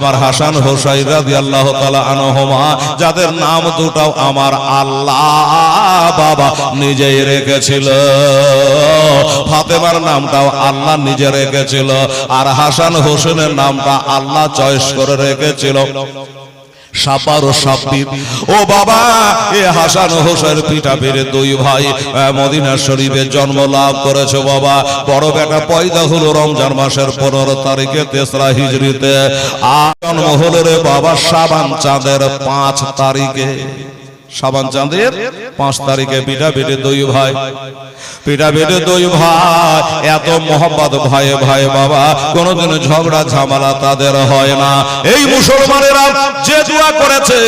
আমার হাসান হোসাইন রাদিয়াল্লাহু তাআলা আনহুমা, যাদের নাম দুটাও আমার আল্লাহ বাবা নিজেই রেখেছিল। ফাতেমার নামটাও আল্লাহ নিজে রেখেছিল, আর হাসান হোসেনের নামটা আল্লাহ চয়েস করে রেখেছিল। সাপার ও সাব্বির। ও বাবা, এ হাসান হোসেন পিতা পেরে দুই ভাই মদিনা শরীফে জন্ম লাভ করেছে বাবা। বড় বেটা পয়দা হলো রমজান মাসের 15 তারিখে 3রা হিজরিতে, আর জন্ম হলো রে বাবা শাবান চাঁদের 5 তারিখে। শাবান চাঁদের 5 তারিখে পিতা পেরে দুই ভাই, পিতা পেটে দুই ভাই, এত মোহাম্মত ভাইয়ে ভাই বাবা, কোনদিন ঝগড়া ঝামেলা তাদের হয় না। এই মুসলমানেরা যে দোয়া করেছে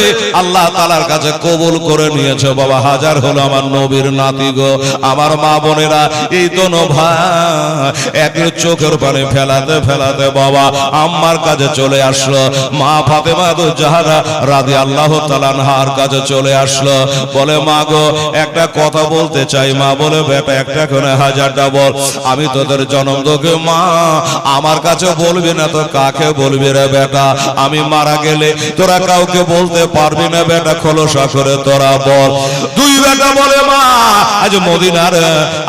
আল্লাহ তাআলার কাছে কবুল করে নিয়েছে বাবা। হাজার হলো আমার নবীর নাতি গো, আমার মা বোনেরা, এই দোনো ভাই একের চোখের পানি ফেলাতে ফেলাতে বাবা আম্মার কাছে চলে আসলো। মা ফাতেমা জাহরা রাদিয়াল্লাহু তাআলা আনহার কাছে চলে আসলো। বলে মা গো, একটা কথা বলতে চাই। মা বলে বেটা একটা করে 1000টা বল। আমি তোদের জন্ম তোকে মা আমার কাছে বলবি না তো কাকে বলবি রে বেটা? আমি মারা গেলে তোরা কাউকে বলতে পারবি না বেটা, খোলসা করে তোরা বল। দুই বেটা বলে মা আজ মদিনার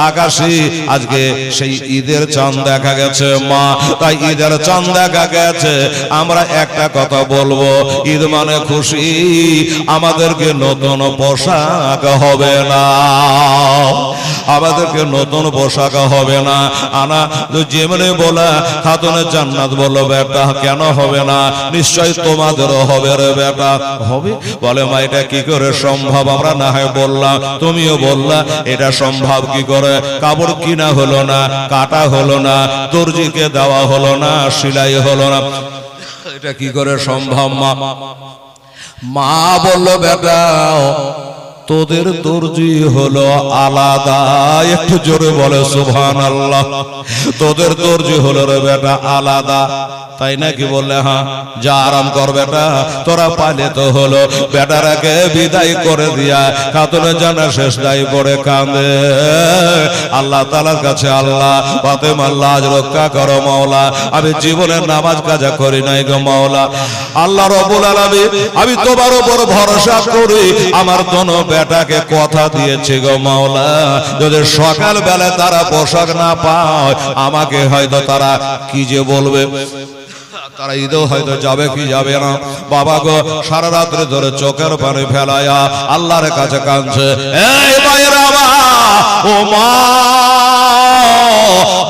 আকাশে আজকে সেই ঈদের চাঁদ দেখা গেছে মা, তাই ঈদের চাঁদ দেখা গেছে, আমরা একটা কথা বলবো, ঈদ মানে খুশি, আমাদেরকে নতুন পোশাক হবে না, আমাদেরকে নতুন পোশাক হবে না। আনা যেমনি বলা খাতুনে জান্নাত বলল বেটা কেন হবে না? নিশ্চয় তোমাদেরও হবে রে বেটা। হবে? বলে মা এটা কি করে সম্ভব? আমরা না হয় বললাম, তুমিও বললা, এটা সম্ভব কি করে? কাপড় কিনা হলো না, কাটা হলো না, দর্জিকে দেওয়া হলো না, সেলাই হলো না, এটা কি করে সম্ভব মা? মা বলল বেটা তোদের দর্জি হলো আলাদা। একটু জোরে বলে সুবহানাল্লাহ। তোদের দর্জি হলো রে বেটা আলাদা, তাই নাকি? বললে হ্যাঁ। যা আরাম কর বেটা, তোরা পালে তো হলো। বেটারাকে বিদায় করে দিয়া খাতুনে জানা শেষ দায় পড়ে কাঁদে আল্লাহ তাআলার কাছে, আল্লাহ ফাতেমা লাজ রক্ষা করো মাওলা, আমি জীবনের নামাজ কাজা করি নাই গো মাওলা। আল্লাহ রাব্বুল আলামিন, আমি তোমার উপর ভরসা করি, আমার দোনো বেটাকে কথা দিয়েছে গো মাওলা, যদি সকাল বেলা তারা পোশাক না পায় আমাকে হয়তো তারা কি যে বলবে, তারা ঈদেও হয়তো যাবে কি যাবে না। বাবা গো সারা রাত্রে ধরে চোখের পানি ফেলায়া আল্লাহর কাছে কাঁদছে। এই ভাইরা ও মা,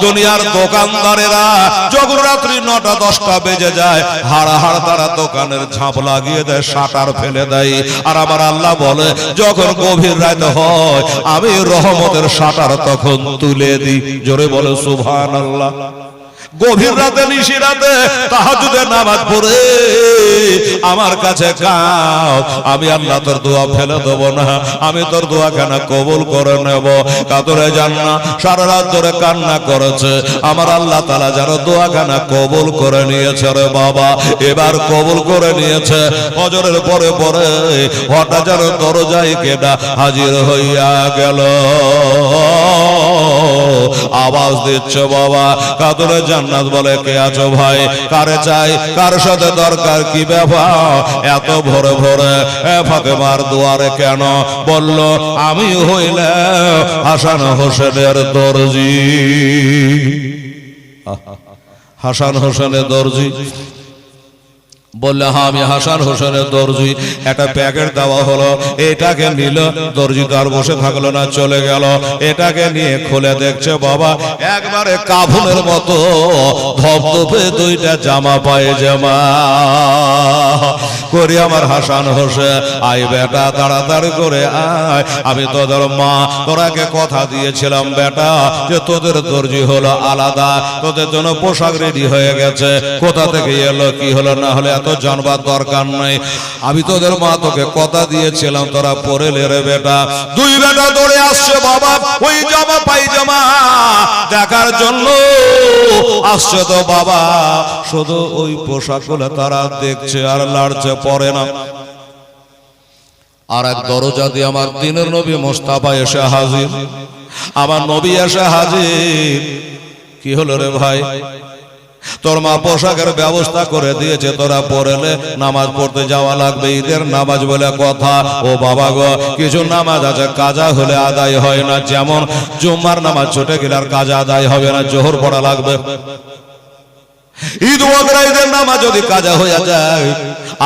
দুনিয়ার দোকানদারেরা যখন রাত্রি 9টা-10টা বেজে যায় হাড় তারা দোকানের ঝাঁপ লাগিয়ে দেয়, শাটার ফেলে দেয়। আর আমার আল্লাহ বলে যখন গভীর রাত হয় আমি রহমতের শাটার তখন তুলে দিই। জোরে বলে সুবহানাল্লাহ। গভীর রাতে নিশি রাতে তাহাজ্জুদের নামাজ পড়ে আমার কাছে কাও, আমি আল্লাহ তোর দোয়া ফেলে দেব না, আমি তোর দোয়া কেন কবুল করে নেব। কাতরে জান্না সারা রাত ধরে কান্না করেছে, আমার আল্লাহ তাআলা যেন দোয়া কেন কবুল করে নিয়েছে রে বাবা, এবার কবুল করে নিয়েছে। ফজরের পরে পরে হঠাৎ যেন দরজায় কেডা হাজির হইয়া গেল, আওয়াজ দিচ্ছে বাবা। কাতরে জান্নাত বলে কে আছো ভাই? কারে চাই? কার সাথে দরকার? কি ব্যাপার এত ভোরে ভোরে ফাতেমার দুয়ারে কেন? বলল আমি হইলাম হাসান হোসেনের দর্জি। হাসান হোসেনের দর্জি? বললে হ্যাঁ আমি হাসান হোসেনের দর্জি। একটা প্যাকেট দেওয়া হলো, এটাকে নিল, দর্জি তো আর বসে থাকলো না, চলে গেল। এটাকে নিয়ে খুলে দেখছে বাবা একবারে কাফনের মতো ধপধপে 2টা জামা পায়জামা করে। আমার হাসান হোসেন আয় বেটা তাড়াতাড়ি করে আয়, আমি তোদের মা তোরাকে কথা দিয়েছিলাম বেটা যে তোদের দর্জি হলো আলাদা, তোদের জন্য পোশাক রেডি হয়ে গেছে। কোথা থেকে এলো কি হলো না হলে এত জানবার দরকার নাই, আমি তোদের মা তোকে কথা দিয়েছিলাম, তোরা পরে রে বেটা। 2 বেটা দৌড়ে আসছে বাবা ওই জামা পায়জামা দেখার জন্য আসছে তো বাবা, শুধু ওই পোশাকগুলো তারা দেখছে আর লাড়ছে, পরে না। আর এক দরজা দিয়ে আমার দিনের নবী মুস্তাফা এসে হাজির, আমার নবী এসে হাজির। কি হলো রে ভাই? তোর মা পোশাকের ব্যবস্থা করে দিয়েছে, তোরা পড়লে নামাজ পড়তে যাওয়া লাগবে, ঈদের নামাজ বলে কথা। ও বাবা গো, কিছু নামাজ আছে কাজা হলে আদায় হয় না, যেমন জুম্মার নামাজ ছুটে গেলে আর কাজা আদায় হবে না, জোহর পড়া লাগবে। ঈদ বকরাইদের নামাজ যদি কাজা হয়ে যায়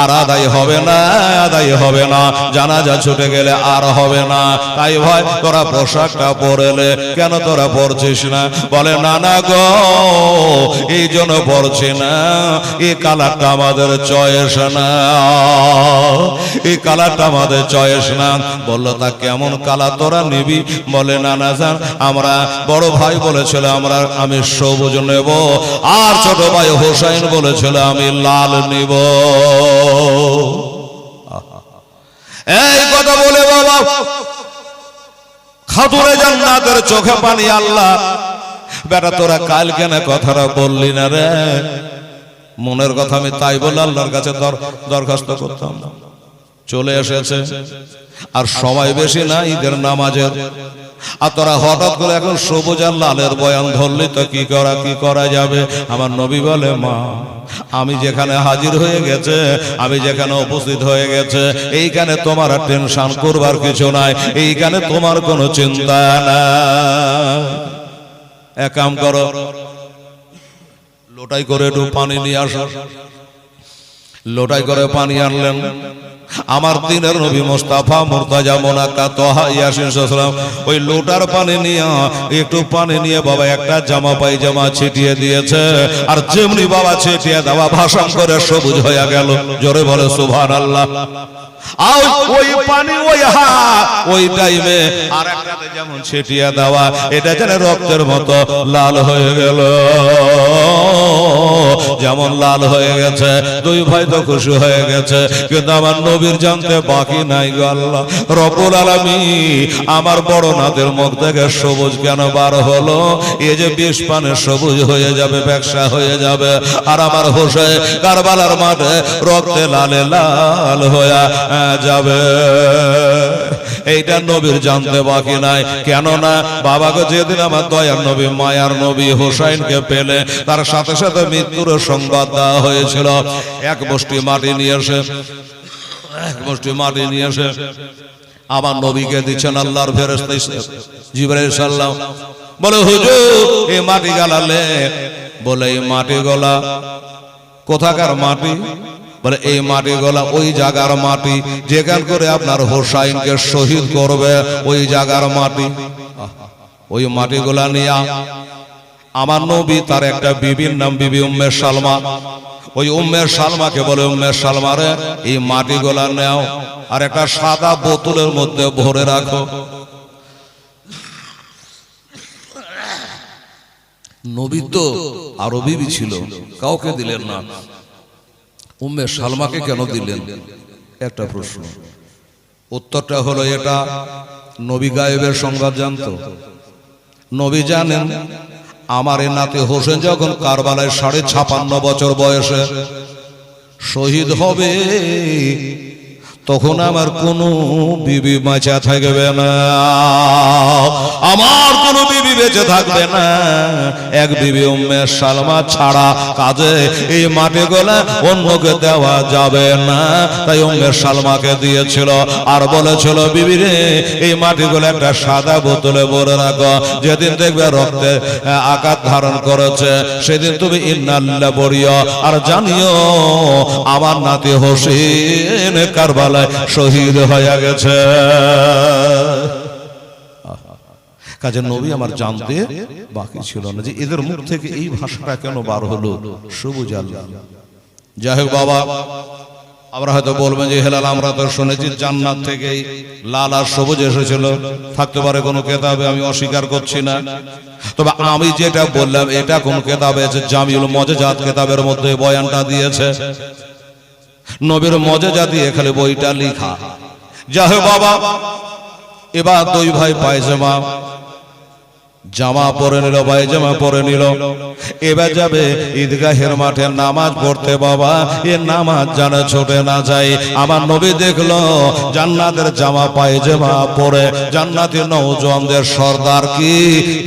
আর আদায় হবে না, আদায় হবে না, জানাজা ছুটে গেলে আর হবে না। তাই ভাই তোরা পোশাকটা পরলে কেন তোরা পরছিস না? বলে না না গো, এই জন্য পরছি না, এই কালারটা আমাদের চয়েস না, এই কালারটা আমাদের চয়েস না। বললো তা কেমন কালার তোরা নিবি? বলে না না জান, আমরা বড় ভাই বলেছিল আমি সবুজ নেব, আর ছোট ভাই হোসেন বলেছিল আমি লাল নিব। এই কথা বলে বাবা খাতুনে জান্নাতের চোখে পানি। আল্লাহ, বেটা তোরা কাল কেন কথাটা বললি না রে? মনের কথা আমি তাই বলে আল্লাহর কাছে দরখাস্ত করতাম। চলে এসেছে আর সময় বেশি না ঈদের নামাজের, আর তোরা হঠাৎ করে এখন সবুজ আর লালের বয়ান ধরলি তো কি করা যাবে? আমার নবী বলে মা, আমি যেখানে হাজির হয়ে গেছে, আমি যেখানে উপস্থিত হয়ে গেছে, এইখানে তোমার আর টেনশন করবার কিছু নাই, এইখানে তোমার কোনো চিন্তা নাই। এক কাম করো, লোটাই করে একটু পানি নিয়ে আসো। লোটাই করে পানি আনলেন। আমার দিনের নবী মুস্তাফা মুর্তাজা মোনাক্কা তোহা ইয়াসিন সাল্লাম ওই লোটার পানি নিয়ে একটু পানি নিয়ে বাবা একটা জামা পায়জামা ছিটিয়ে দিয়েছে, আর যেমনি বাবা ছিটিয়ে দেওয়া ভাষণ করে সবুজ হয়ে গেল। জোরে বলে সুবহানাল্লাহ। ওই পানি ওই টাইমে আর একটাতে যেমন ছিটিয়ে দেওয়া, এটা যেন রক্তের মতো লাল হয়ে গেল। যেমন লাল হয়ে গেছে, দুই ভাই তো খুশি হয়ে গেছে, কিন্তু আমার নবীর জানতে বাকি নাই গো আল্লাহ রব্বুল আলামিন, আমার বড় নাদের মুখ থেকে সবুজ কেন বার হলো? এই যে বিষ পানে সবুজ হয়ে যাবে, ব্যবসা হয়ে যাবে, আর আমার হোসেন কারবালার মাঠে রক্তে লালে লাল হয়ে যাবে। এইটা নবীর জানতে বাকি নাই। কেননা বাবাকে যেদিন আমার দয়ার নবী মায়ার নবী হোসাইনকে পেলে তার সাথে সাথে মৃত্যুর সংবাদ দেওয়া হয়েছিল। এক মুষ্টি মাটি নিয়ে এসে আমার নবীকে দিচ্ছেন আল্লাহর ফেরেশতা জিবরাইল সাল্লাম। বলে হুজুর এই মাটি গালালে, বলে এই মাটি গলা কোথাকার মাটি? বলে এই মাটি গলা ওই জায়গার মাটি যেখান করে আপনার হোসাইনকে শহীদ করবে, ওই জায়গার মাটি। ওই মাটি গোলা নিয়ে আমার নবী তার একটা বিবির নাম বিবি উম্মে সালমা, ওই উম্মে সালমাকে বলে উম্মে সালমারে এই মাটি গোলা নেও আর একটা সাদা বোতলের মধ্যে ভরে রাখো। নবী তো আরো বিবি ছিল, কাউকে দিলেন না, উম্মে সালমাকে কেন দিলেন? একটা প্রশ্ন। উত্তরটা হলো এটা নবী গায়েবের সংবাদ জানতো। নবী জানেন আমার এ নাতি হোসেন যখন কারবালায় 56.5 বছর বয়সে শহীদ হবে, তখন আমার কোনো বিবি বাঁচা থাকবে না, আমার কোনো বিবি বেঁচে থাকবে না, এক বিবি উম্মে সালমা ছাড়া কাজে এই মাটি গোলা অন্যকে দেওয়া যাবে না। তাই উম্মে সালমাকে দিয়েছিল আর বলেছিল বিবি রে এই মাটি গোলা একটা সাদা বোতলে ভরে রাখো, যেদিন দেখবে রক্তে আকার ধারণ করেছে সেদিন তুমি ইন্নাল্লাহ পড়িও, আর জানিও আমার নাতি হোসেন কারবালা শহীদ হয়ে গেছে। কাজে নবী আমার জানতে বাকি ছিল না যে এদের মুখ থেকে এই ভাষাটা কেন বার হলো, সবুজ আল্লাহ। যাই হোক বাবা, আমরা হয়তো বলবেন যে হেলাল আমরা তো শুনেছি জান্নাত থেকে লাল আর সবুজ এসেছিল, থাকতে পারে কোনো কেতাবে, আমি অস্বীকার করছি না। তবে আমি যেটা বললাম এটা কোন কেতাবে আছে, জামিউল মুজাজাত কেতাবের মধ্যে বয়ানটা দিয়েছে, নবীর মজেজা দিয়ে খালি বইটা লেখা। যাই হোক বাবা, এবার দুই ভাই পায়জামা জামা পরে নিল, পায়জামা পরে নিল, এবার যাবে ঈদগাহের মাঠে নামাজ পড়তে। বাবা এ নামাজ যেন ছুটে না যায়। আমার নবী দেখলো জান্নাতের জামা পায়জামা পরে জান্নাতি নওজওয়ানদের সর্দার কি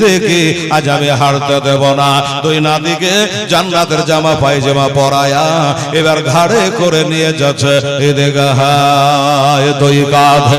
দেখি আজ আমি হারতে দেব না। দুই নাতিকে জান্নাতের জামা পায়জামা পরায়া এবার ঘাড়ে করে নিয়ে যাচ্ছে ঈদগাহ দুই কাঁধে।